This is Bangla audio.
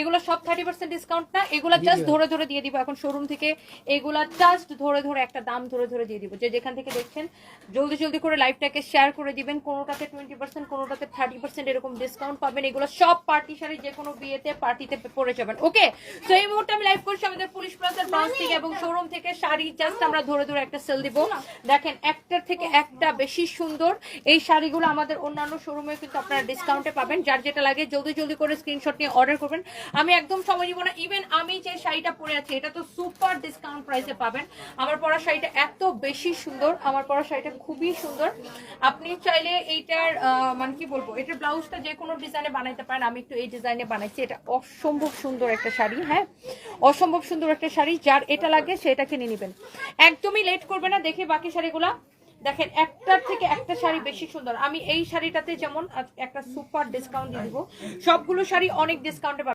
এগুলো সব 30% ডিসকাউন্ট না, এগুলো জাস্ট ধরে ধরে দিয়ে দিব এখন শোরুম থেকে। এগুলা জাস্ট ধরে ধরে একটা দাম ধরে ধরে দিয়ে দিব। যে যেখান থেকে দেখছেন জলদি জলদি করে লাইভটাকে শেয়ার করে দিবেন। কোনোটাতে 20%, কোনোটাতে 30% এরকম ডিসকাউন্ট পাবেন। এগুলো সব পার্টি শাড়ি, যে কোনো বিয়েতে পার্টিতে পরে যাবেন। ওকে, তো এই মুহূর্তে আমি লাইভ করছি আমাদের পুলিশ প্লাজার ব্রাঞ্চ থেকে এবং শোরুম থেকে। শাড়ি জাস্ট আমরা ধরে ধরে একটা সেল দিব। দেখেন একটার থেকে একটা বেশি সুন্দর এই শাড়িগুলো আমাদের অন্যান্য শোরুমে কিন্তু আপনারা ডিসকাউন্টে পাবেন। যার যেটা লাগে জলদি জলদি করে স্ক্রিনশট নিয়ে অর্ডার করবেন। আমি একদম সময় নিব না। ইভেন আমি যে শাড়িটা পরে আছি এটা তো সুপার ডিসকাউন্ট প্রাইসে পাবেন। আমার পরা শাড়িটা এত বেশি সুন্দর, আমার পরা শাড়িটা খুবই সুন্দর। আপনি চাইলে এইটার মানে কি বলবো, এটার ব্লাউজটা যে কোনো ডিজাইনে বানাইতে পারেন। আমি একটু এই ডিজাইনে বানাইছি। এটা অসম্ভব সুন্দর একটা শাড়ি, হ্যাঁ অসম্ভব সুন্দর একটা শাড়ি। যার এটা লাগে সেটা কিনে নেবেন, একদমই লেট করবে না। দেখি বাকি শাড়িগুলা দেখেন, একটার থেকে একটা শাড়ি বেশি সুন্দর। আমি এই শাড়িটাতে যেমন একটা সুপার ডিসকাউন্ট দিয়ে দিব, সবগুলো শাড়ি অনেক ডিসকাউন্টে